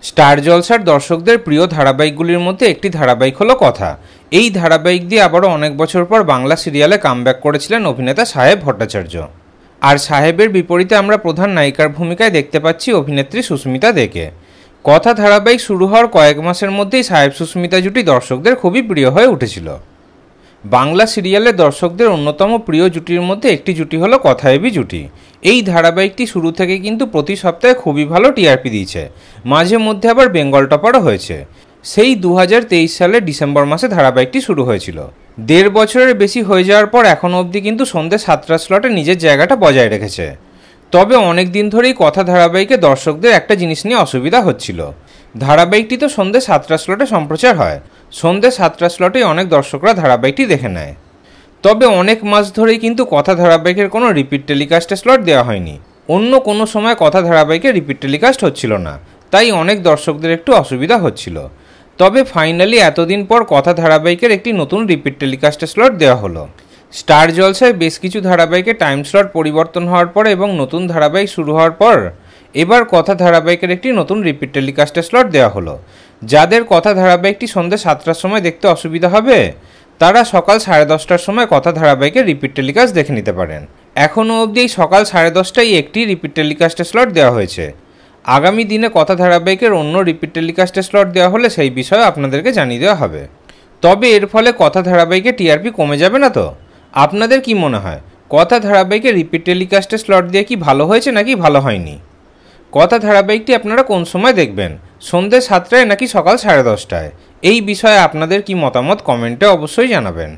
Star জলসার দর্শকদের প্রিয় ধারাবাহিকগুলির মধ্যে একটি ধারাবাহিক হলো কথা। এই ধারাবাহিক দিয়ে আবারও অনেক বছর পর বাংলা সিরিয়ালে কামব্যাক করেছিলেন অভিনেতা সাহেব ভট্টাচার্য। আর সাহেবের বিপরীতে আমরা প্রধান নায়িকার ভূমিকায় দেখতে পাচ্ছি অভিনেত্রী সুস্মিতা দেকে। কথা ধারাবাহিক শুরু হওয়ার কয়েক মাসের মধ্যেই সাহেব সুস্মিতা জুটি দর্শকদের খুবই প্রিয় হয়ে উঠেছিল। বাংলা সিরিয়ালে দর্শকদের অন্যতম প্রিয় জুটির মধ্যে একটি জুটি হলো কথায়েবি জুটি। এই ধারাবাহিকটি শুরু থেকে কিন্তু প্রতি সপ্তাহে খুবই ভালো টিআরপি দিয়েছে, মাঝে মধ্যে আবার বেঙ্গল টপারও হয়েছে। সেই 2023 সালের ডিসেম্বর মাসে ধারাবাহিকটি শুরু হয়েছিল। 1.5 বছরের বেশি হয়ে যাওয়ার পর এখনও অবধি কিন্তু সন্ধ্যে 7টার স্লটে নিজের জায়গাটা বজায় রেখেছে। তবে অনেক দিন ধরেই কথা ধারাবাহিকে দর্শকদের একটা জিনিস নিয়ে অসুবিধা হচ্ছিল। ধারাবাহিকটি তো সন্ধ্যে 7টার স্লটে সম্প্রচার হয়, সন্ধ্যে 7টার স্লটেই অনেক দর্শকরা ধারাবাহিকটি দেখে নেয়। তবে অনেক মাস ধরেই কিন্তু কথা ধারাবাহিকের কোনো রিপিট টেলিকাস্টের স্লট দেওয়া হয়নি। অন্য কোনো সময় কথা ধারাবাহিকে রিপিট টেলিকাস্ট হচ্ছিল না, তাই অনেক দর্শকদের একটু অসুবিধা হচ্ছিল। তবে ফাইনালি এতদিন পর কথা ধারাবাহিকের একটি নতুন রিপিট টেলিকাস্টের স্লট দেওয়া হলো। স্টার জলসায় বেশ কিছু ধারাবাহিকে টাইম স্লট পরিবর্তন হওয়ার পর এবং নতুন ধারাবাহিক শুরু হওয়ার পর এবার কথা ধারাবাহিকের একটি নতুন রিপিট টেলিকাস্টের স্লট দেওয়া হলো। যাদের কথা ধারাবাহিকটি সন্ধ্যে 7টার সময় দেখতে অসুবিধা হবে তারা সকাল 10:30টার সময় কথা ধারাবাহিকের রিপিট টেলিকাস্ট দেখে নিতে পারেন। এখনও অবধি সকাল 10:30টায় একটি রিপিট টেলিকাস্টের স্লট দেওয়া হয়েছে। আগামী দিনে কথা ধারাবাহিকের অন্য রিপিট টেলিকাস্টের স্লট দেওয়া হলে সেই বিষয়ে আপনাদেরকে জানিয়ে দেওয়া হবে। তবে এর ফলে কথা ধারাবাহিকে টিআরপি কমে যাবে না তো? আপনাদের কি মনে হয়, কথা ধারাবাহিকে রিপিট টেলিকাস্টের স্লট দিয়ে কি ভালো হয়েছে নাকি ভালো হয়নি? কথা ধারাবাহিকটি আপনারা কোন সময় দেখবেন, সন্ধ্যে 7টায় নাকি সকাল 10:30টায়? এই বিষয়ে আপনাদের কি মতামত কমেন্টে অবশ্যই জানাবেন।